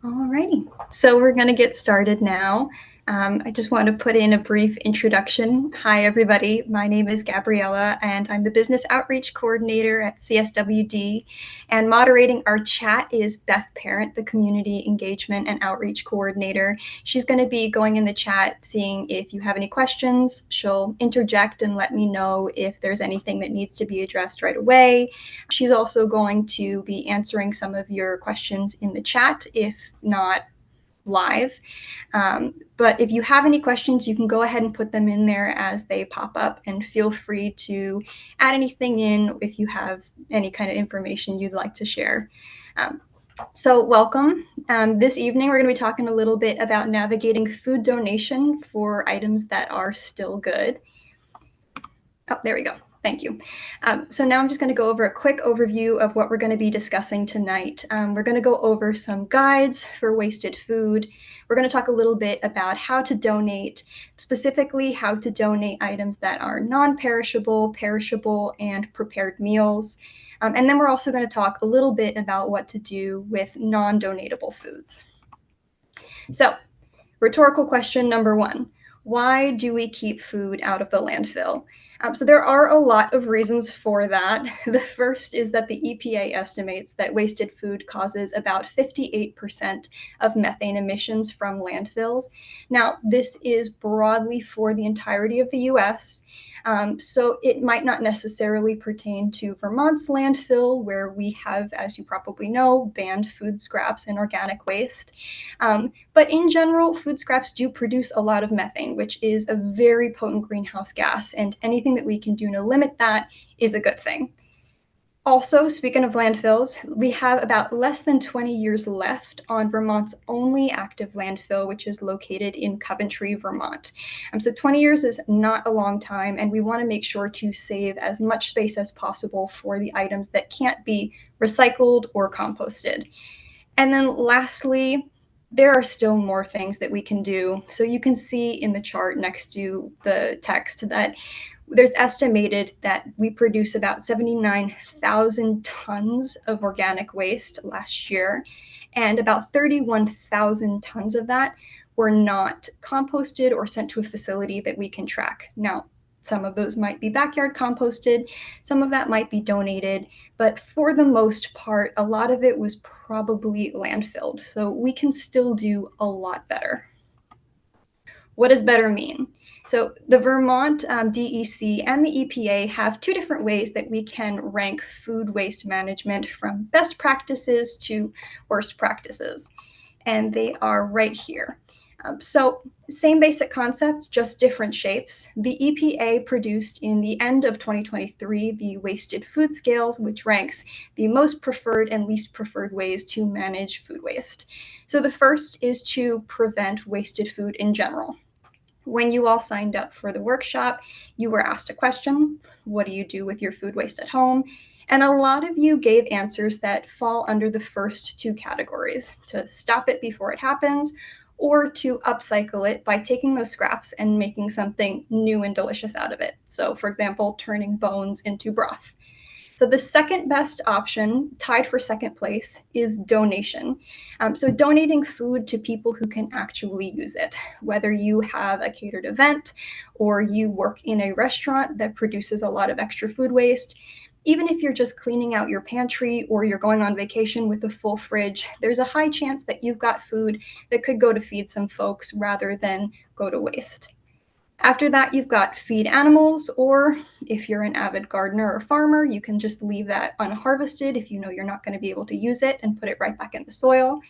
Alrighty, so we're going to get started now. I just want to put in a brief introduction. Hi, everybody. My name is Gabriella, and I'm the Business Outreach Coordinator at CSWD. And moderating our chat is Beth Parent, the Community Engagement and Outreach Coordinator. She's going to be going in the chat, seeing if you have any questions. She'll interject and let me know if there's anything that needs to be addressed right away. She's also going to be answering some of your questions in the chat, if not live. But if you have any questions, you can go ahead and put them in there as they pop up, and feel free to add anything in if you have any kind of information you'd like to share. So welcome. This evening, we're going to be talking a little bit about navigating food donation for items that are still good. Oh, there we go. Thank you. So now I'm just going to go over a quick overview of what we're going to be discussing tonight. We're going to go over some guides for wasted food. We're going to talk a little bit about how to donate, specifically how to donate items that are non-perishable, perishable, and prepared meals. And then we're also going to talk a little bit about what to do with non-donatable foods. So, rhetorical question number one. Why do we keep food out of the landfill? So there are a lot of reasons for that. The first is that the EPA estimates that wasted food causes about 58% of methane emissions from landfills. Now, this is broadly for the entirety of the US, so it might not necessarily pertain to Vermont's landfill, where we have, as you probably know, banned food scraps and organic waste. But in general, food scraps do produce a lot of methane, which is a very potent greenhouse gas, and anything that we can do to limit that is a good thing. Also, speaking of landfills, we have about less than 20 years left on Vermont's only active landfill, which is located in Coventry, Vermont. So 20 years is not a long time, and we want to make sure to save as much space as possible for the items that can't be recycled or composted. And then lastly, there are still more things that we can do. So you can see in the chart next to the text that there's estimated that we produce about 79,000 tons of organic waste last year, and about 31,000 tons of that were not composted or sent to a facility that we can track. Now, some of those might be backyard composted, some of that might be donated, but for the most part, a lot of it was probably landfilled. So we can still do a lot better. What does better mean? So the Vermont DEC and the EPA have two different ways that we can rank food waste management, from best practices to worst practices. And they are right here. So same basic concept, just different shapes. The EPA produced in the end of 2023 the Wasted Food Scales, which ranks the most preferred and least preferred ways to manage food waste. So the first is to prevent wasted food in general. When you all signed up for the workshop, you were asked a question: what do you do with your food waste at home? And a lot of you gave answers that fall under the first two categories: to stop it before it happens, or to upcycle it by taking those scraps and making something new and delicious out of it. So, for example, turning bones into broth. So the second best option, tied for second place, is donation. So donating food to people who can actually use it, whether you have a catered event or you work in a restaurant that produces a lot of extra food waste. Even if you're just cleaning out your pantry or you're going on vacation with a full fridge, there's a high chance that you've got food that could go to feed some folks rather than go to waste. After that, you've got feed animals, or if you're an avid gardener or farmer, you can just leave that unharvested if you know you're not going to be able to use it, and put it right back in the soil.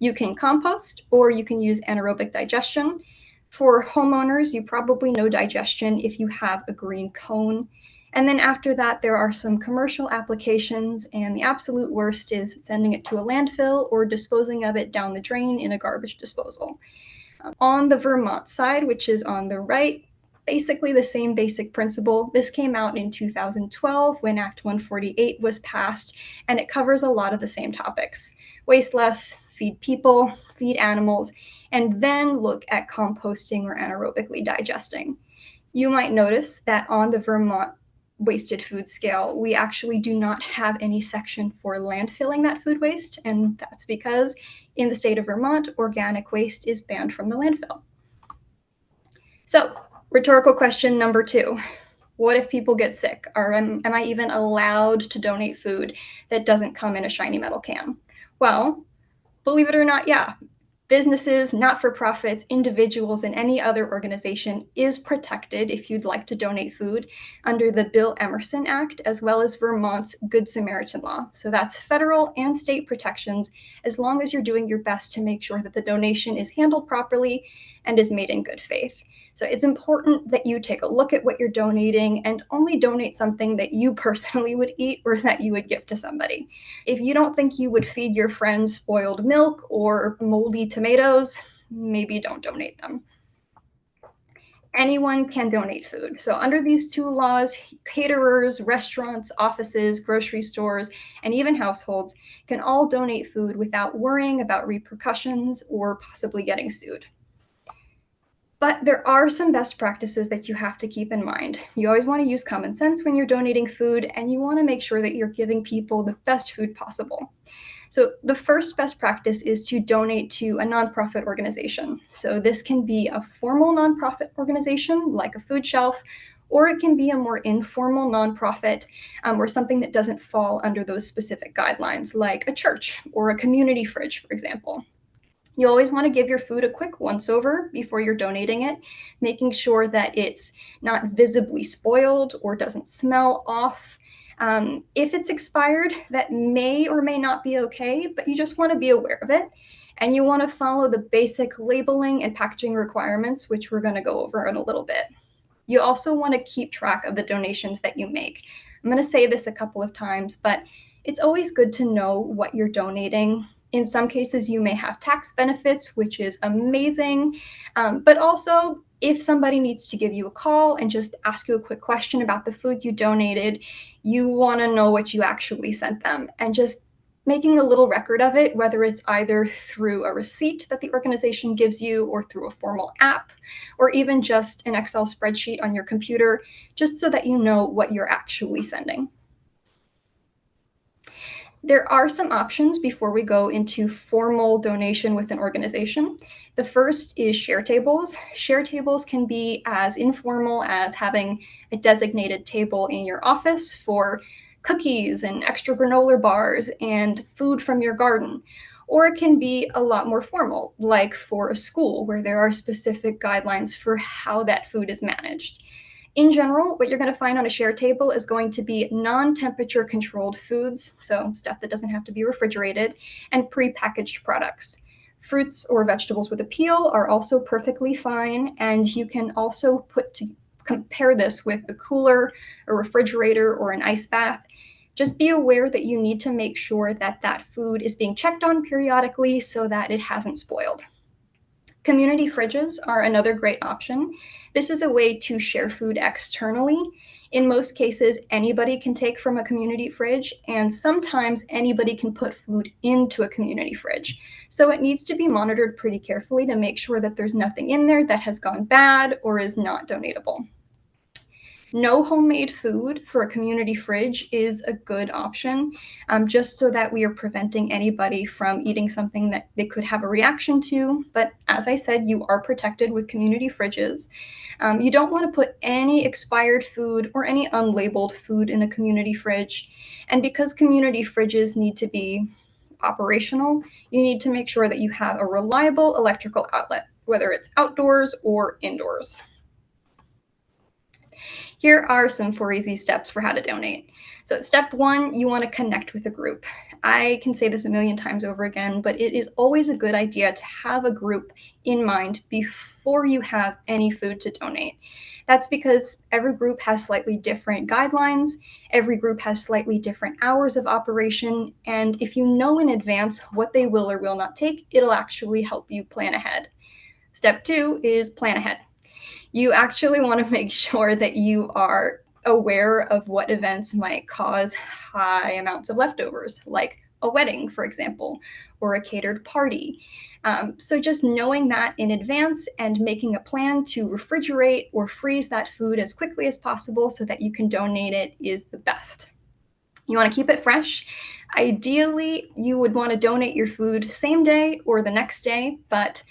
You can compost, or you can use anaerobic digestion. For homeowners, you probably know digestion if you have a green cone. And then after that, there are some commercial applications, and the absolute worst is sending it to a landfill or disposing of it down the drain in a garbage disposal. On the Vermont side, which is on the right, basically the same basic principle. This came out in 2012 when Act 148 was passed, and it covers a lot of the same topics: waste less, feed people, feed animals, and then look at composting or anaerobically digesting. You might notice that on the Vermont wasted food scale, we actually do not have any section for landfilling that food waste, and that's because in the state of Vermont, organic waste is banned from the landfill. So, rhetorical question number 2. What if people get sick? Or am I even allowed to donate food that doesn't come in a shiny metal can? Well, believe it or not, yeah. Businesses, not-for-profits, individuals, and any other organization is protected if you'd like to donate food under the Bill Emerson Act, as well as Vermont's Good Samaritan Law. So that's federal and state protections, as long as you're doing your best to make sure that the donation is handled properly and is made in good faith. So it's important that you take a look at what you're donating and only donate something that you personally would eat or that you would give to somebody. If you don't think you would feed your friends spoiled milk or moldy tomatoes, maybe don't donate them. Anyone can donate food. So, under these 2 laws, caterers, restaurants, offices, grocery stores, and even households can all donate food without worrying about repercussions or possibly getting sued. But there are some best practices that you have to keep in mind. You always want to use common sense when you're donating food, and you want to make sure that you're giving people the best food possible. So, the first best practice is to donate to a nonprofit organization. So, this can be a formal nonprofit organization like a food shelf, or it can be a more informal nonprofit or something that doesn't fall under those specific guidelines, like a church or a community fridge, for example. You always want to give your food a quick once over before you're donating it, making sure that it's not visibly spoiled or doesn't smell off. If it's expired, that may or may not be okay, but you just want to be aware of it. And you want to follow the basic labeling and packaging requirements, which we're going to go over in a little bit. You also want to keep track of the donations that you make. I'm going to say this a couple of times, but it's always good to know what you're donating. In some cases, you may have tax benefits, which is amazing. But also, if somebody needs to give you a call and just ask you a quick question about the food you donated, you want to know what you actually sent them. And just making a little record of it, whether it's either through a receipt that the organization gives you or through a formal app, or even just an Excel spreadsheet on your computer, just so that you know what you're actually sending. There are some options before we go into formal donation with an organization. The first is share tables. Share tables can be as informal as having a designated table in your office for cookies and extra granola bars and food from your garden. Or it can be a lot more formal, like for a school where there are specific guidelines for how that food is managed. In general, what you're going to find on a share table is going to be non-temperature controlled foods, so stuff that doesn't have to be refrigerated, and prepackaged products. Fruits or vegetables with a peel are also perfectly fine, and you can also compare this with a cooler, a refrigerator, or an ice bath. Just be aware that you need to make sure that that food is being checked on periodically so that it hasn't spoiled. Community fridges are another great option. This is a way to share food externally. In most cases, anybody can take from a community fridge, and sometimes anybody can put food into a community fridge. So it needs to be monitored pretty carefully to make sure that there's nothing in there that has gone bad or is not donatable. No homemade food for a community fridge is a good option, just so that we are preventing anybody from eating something that they could have a reaction to. But as I said, you are protected with community fridges. You don't want to put any expired food or any unlabeled food in a community fridge. And because community fridges need to be operational, you need to make sure that you have a reliable electrical outlet, whether it's outdoors or indoors. Here are some 4 easy steps for how to donate. So, step 1, you want to connect with a group. I can say this a million times over again, but it is always a good idea to have a group in mind before you have any food to donate. That's because every group has slightly different guidelines, every group has slightly different hours of operation, and if you know in advance what they will or will not take, it'll actually help you plan ahead. Step 2 is plan ahead. You actually want to make sure that you are aware of what events might cause high amounts of leftovers, like a wedding, for example, or a catered party. So just knowing that in advance and making a plan to refrigerate or freeze that food as quickly as possible so that you can donate it is the best. You want to keep it fresh. Ideally, you would want to donate your food same day or the next day, but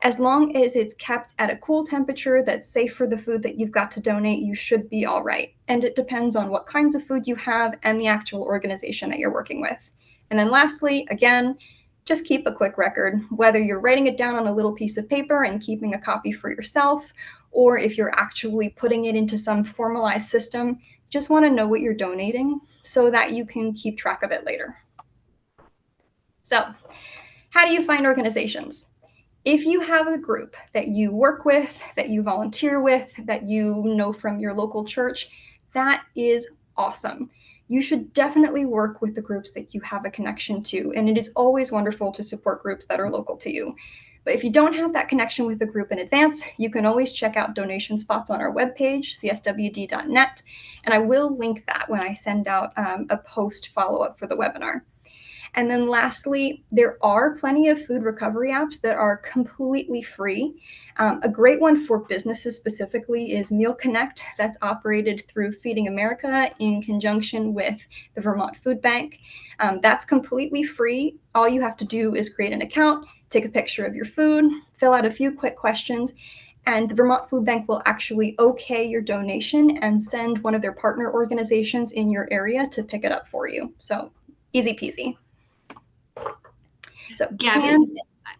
as long as it's kept at a cool temperature that's safe for the food that you've got to donate, you should be all right. And it depends on what kinds of food you have and the actual organization that you're working with. And then lastly, again, just keep a quick record, whether you're writing it down on a little piece of paper and keeping a copy for yourself, or if you're actually putting it into some formalized system, just want to know what you're donating so that you can keep track of it later. So, how do you find organizations? If you have a group that you work with, that you volunteer with, that you know from your local church, that is awesome. You should definitely work with the groups that you have a connection to, and it is always wonderful to support groups that are local to you. But if you don't have that connection with the group in advance, you can always check out donation spots on our webpage, cswd.net, and I will link that when I send out a post follow-up for the webinar. And then lastly, there are plenty of food recovery apps that are completely free. A great one for businesses specifically is Meal Connect, that's operated through Feeding America in conjunction with the Vermont Food Bank. That's completely free. All you have to do is create an account, take a picture of your food, fill out a few quick questions, and the Vermont Food Bank will actually okay your donation and send one of their partner organizations in your area to pick it up for you. So easy peasy. So, Gabby,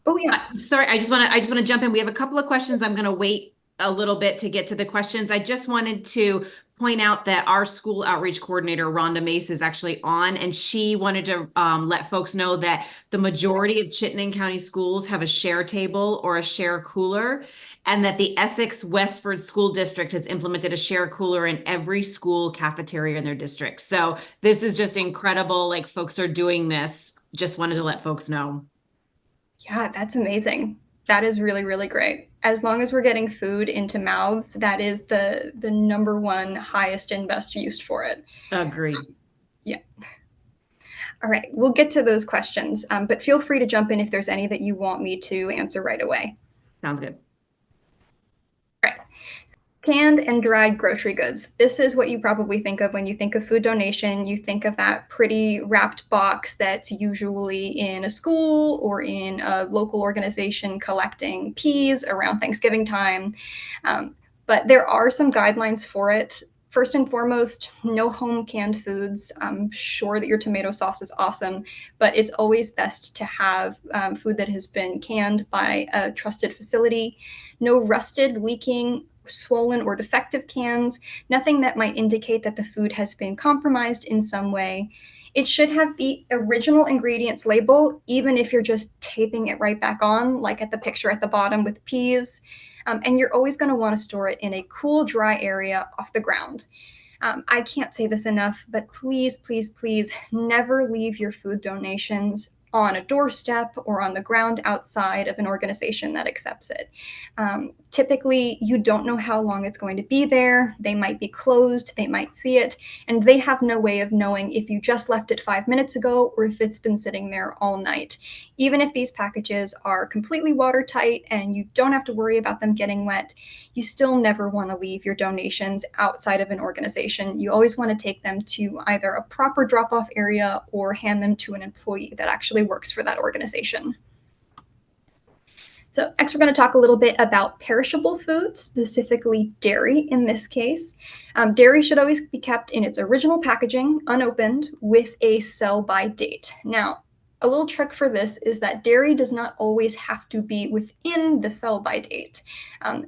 oh yeah. Sorry, I just want to jump in. We have a couple of questions. I'm going to wait a little bit to get to the questions. I just wanted to point out that our school outreach coordinator, Rhonda Mace, is actually on, and she wanted to let folks know that the majority of Chittenden County schools have a share table or a share cooler, and that the Essex Westford School District has implemented a share cooler in every school cafeteria in their district. So this is just incredible. Like, folks are doing this. Just wanted to let folks know. Yeah, that's amazing. That is really, really great. As long as we're getting food into mouths, that is the number one highest and best use for it. Agree. Yeah. All right, we'll get to those questions, but feel free to jump in if there's any that you want me to answer right away. Sounds good. All right. Canned and dried grocery goods. This is what you probably think of when you think of food donation. You think of that pretty wrapped box that's usually in a school or in a local organization collecting peas around Thanksgiving time. But there are some guidelines for it. First and foremost, no home canned foods. I'm sure that your tomato sauce is awesome, but it's always best to have food that has been canned by a trusted facility. No rusted, leaking, swollen, or defective cans, nothing that might indicate that the food has been compromised in some way. It should have the original ingredients label, even if you're just taping it right back on, like at the picture at the bottom with peas. And you're always going to want to store it in a cool, dry area off the ground. I can't say this enough, but please, please, please never leave your food donations on a doorstep or on the ground outside of an organization that accepts it. Typically, you don't know how long it's going to be there. They might be closed, they might see it, and they have no way of knowing if you just left it 5 minutes ago or if it's been sitting there all night. Even if these packages are completely watertight and you don't have to worry about them getting wet, you still never want to leave your donations outside of an organization. You always want to take them to either a proper drop-off area or hand them to an employee that actually works for that organization. So next we're going to talk a little bit about perishable foods, specifically dairy in this case. Dairy should always be kept in its original packaging, unopened, with a sell-by date. Now, a little trick for this is that dairy does not always have to be within the sell-by date.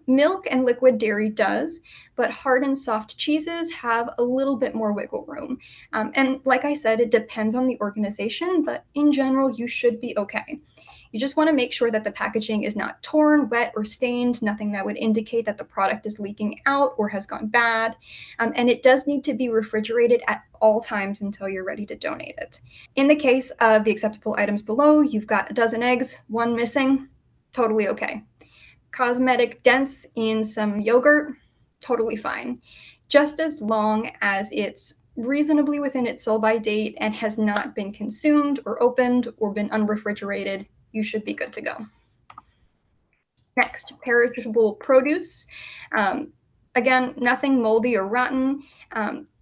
Milk and liquid dairy does, but hard and soft cheeses have a little bit more wiggle room. And like I said, it depends on the organization, but in general, you should be okay. You just want to make sure that the packaging is not torn, wet, or stained, nothing that would indicate that the product is leaking out or has gone bad. And it does need to be refrigerated at all times until you're ready to donate it. In the case of the acceptable items below, you've got a dozen eggs, one missing, totally okay. Cosmetic dents in some yogurt, totally fine. Just as long as it's reasonably within its sell-by date and has not been consumed or opened or been unrefrigerated, you should be good to go. Next, perishable produce. Again, nothing moldy or rotten.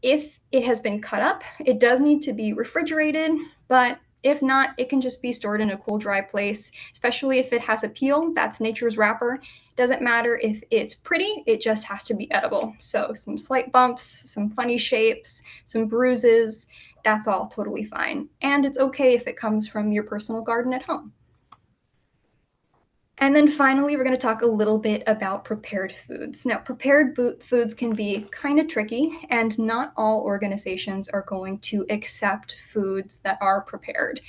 If it has been cut up, it does need to be refrigerated, but if not, it can just be stored in a cool, dry place, especially if it has a peel. That's nature's wrapper. Doesn't matter if it's pretty, it just has to be edible. So some slight bumps, some funny shapes, some bruises, that's all totally fine. And it's okay if it comes from your personal garden at home. And then finally, we're going to talk a little bit about prepared foods. Now, prepared foods can be kind of tricky, and not all organizations are going to accept foods that are prepared.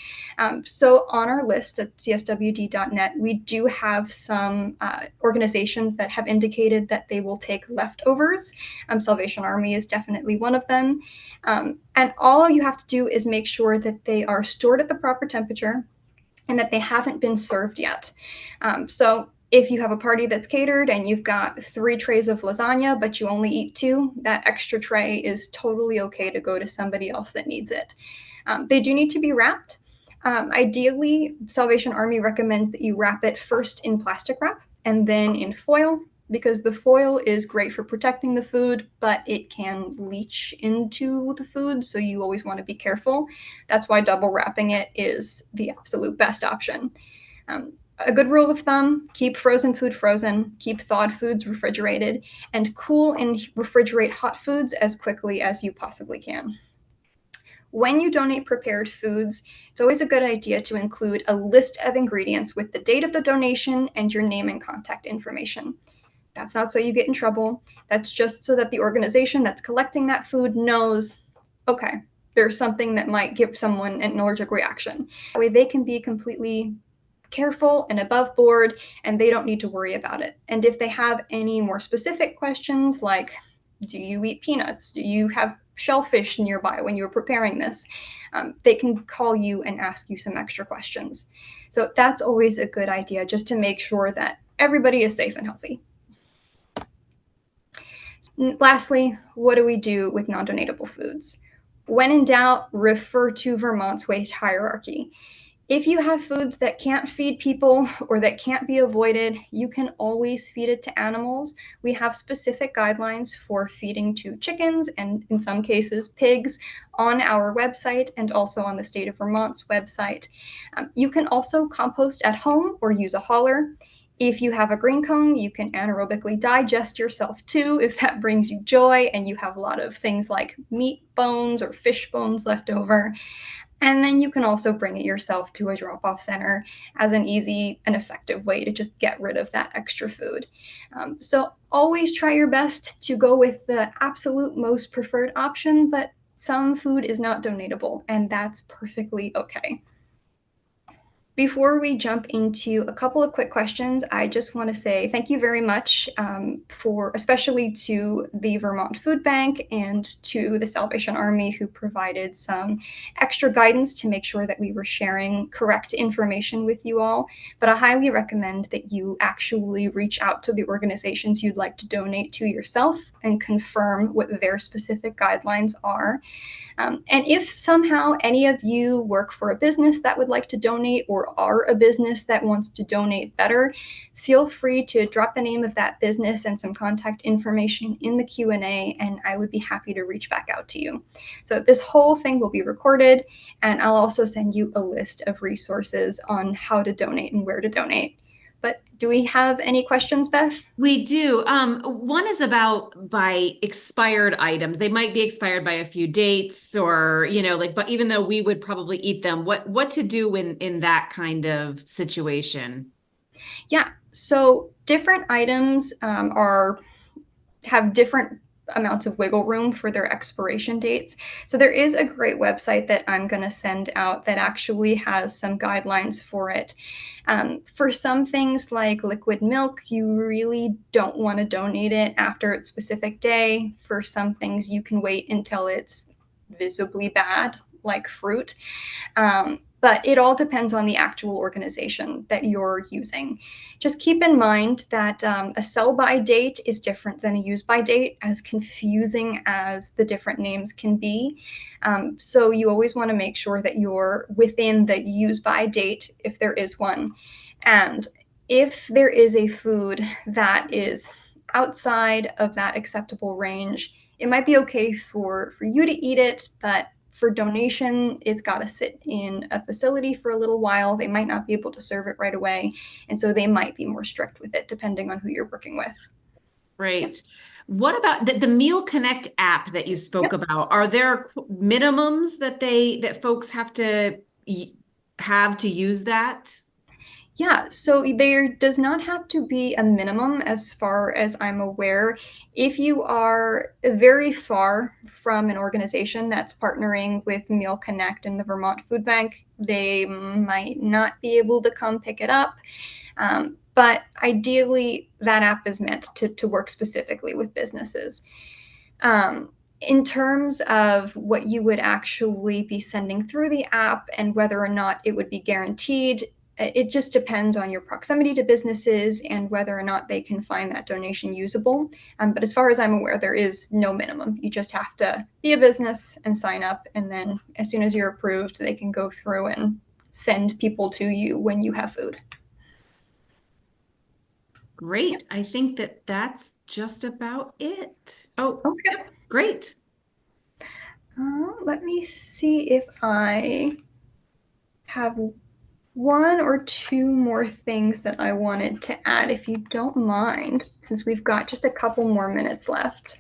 So on our list at cswd.net, we do have some organizations that have indicated that they will take leftovers. Salvation Army is definitely one of them. And all you have to do is make sure that they are stored at the proper temperature and that they haven't been served yet. So if you have a party that's catered and you've got 3 trays of lasagna, but you only eat 2, that extra tray is totally okay to go to somebody else that needs it. They do need to be wrapped. Ideally, Salvation Army recommends that you wrap it first in plastic wrap and then in foil, because the foil is great for protecting the food, but it can leach into the food, so you always want to be careful. That's why double wrapping it is the absolute best option. A good rule of thumb, keep frozen food frozen, keep thawed foods refrigerated, and cool and refrigerate hot foods as quickly as you possibly can. When you donate prepared foods, it's always a good idea to include a list of ingredients with the date of the donation and your name and contact information. That's not so you get in trouble. That's just so that the organization that's collecting that food knows, okay, there's something that might give someone an allergic reaction. That way they can be completely careful and above board, and they don't need to worry about it. And if they have any more specific questions, like, do you eat peanuts? Do you have shellfish nearby when you're preparing this? They can call you and ask you some extra questions. So that's always a good idea, just to make sure that everybody is safe and healthy. Lastly, what do we do with non-donatable foods? When in doubt, refer to Vermont's waste hierarchy. If you have foods that can't feed people or that can't be avoided, you can always feed it to animals. We have specific guidelines for feeding to chickens and, in some cases, pigs on our website and also on the state of Vermont's website. You can also compost at home or use a hauler. If you have a green cone, you can anaerobically digest yourself too, if that brings you joy and you have a lot of things like meat bones or fish bones left over. And then you can also bring it yourself to a drop-off center as an easy and effective way to just get rid of that extra food. So always try your best to go with the absolute most preferred option, but some food is not donatable, and that's perfectly okay. Before we jump into a couple of quick questions, I just want to say thank you very much especially to the Vermont Food Bank and to the Salvation Army, who provided some extra guidance to make sure that we were sharing correct information with you all. But I highly recommend that you actually reach out to the organizations you'd like to donate to yourself and confirm what their specific guidelines are. And if somehow any of you work for a business that would like to donate or are a business that wants to donate better, feel free to drop the name of that business and some contact information in the Q&A, and I would be happy to reach back out to you. So this whole thing will be recorded, and I'll also send you a list of resources on how to donate and where to donate. But do we have any questions, Beth? We do. One is about by expired items. They might be expired by a few dates or, but even though we would probably eat them, what to do in that kind of situation? Yeah, so different items have different amounts of wiggle room for their expiration dates. So there is a great website that I'm going to send out that actually has some guidelines for it. For some things like liquid milk, you really don't want to donate it after its specific day. For some things, you can wait until it's visibly bad, like fruit. but it all depends on the actual organization that you're using. Just keep in mind that a sell-by date is different than a use-by date, as confusing as the different names can be. So you always want to make sure that you're within the use-by date, if there is one. And if there is a food that is outside of that acceptable range, it might be okay for you to eat it, but for donation, it's got to sit in a facility for a little while. They might not be able to serve it right away. And so they might be more strict with it depending on who you're working with. Right. Yep. What about the Meal Connect app that you spoke Yep. about? Are there minimums that folks have to have to use that? Yeah, so there does not have to be a minimum as far as I'm aware. If you are very far from an organization that's partnering with Meal Connect and the Vermont Food Bank, they might not be able to come pick it up. But ideally, that app is meant to work specifically with businesses. In terms of what you would actually be sending through the app and whether or not it would be guaranteed, it just depends on your proximity to businesses and whether or not they can find that donation usable. But as far as I'm aware, there is no minimum. You just have to be a business and sign up. And then as soon as you're approved, they can go through and send people to you when you have food. Great. I think that that's just about it. Oh, Okay. yep, great. Let me see if I have one or two more things that I wanted to add, if you don't mind, since we've got just a couple more minutes left.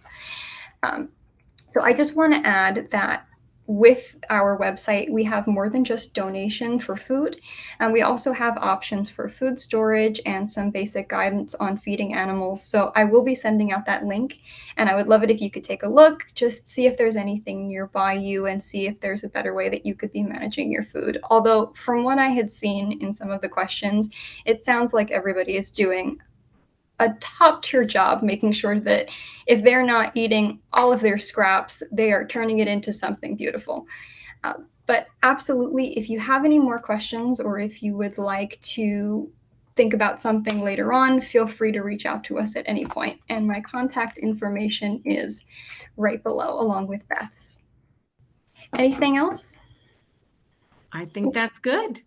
So I just want to add that with our website, we have more than just donation for food. And we also have options for food storage and some basic guidance on feeding animals. So I will be sending out that link, and I would love it if you could take a look, just see if there's anything nearby you and see if there's a better way that you could be managing your food. Although from what I had seen in some of the questions, it sounds like everybody is doing a top tier job making sure that if they're not eating all of their scraps, they are turning it into something beautiful. But absolutely, if you have any more questions or if you would like to think about something later on, feel free to reach out to us at any point. And my contact information is right below, along with Beth's. Anything else? I think that's good.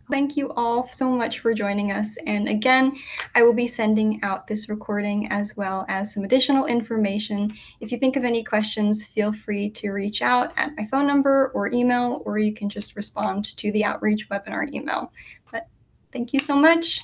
Thank you all so much for joining us. And again, I will be sending out this recording as well as some additional information. If you think of any questions, feel free to reach out at my phone number or email, or you can just respond to the outreach webinar email. But thank you so much.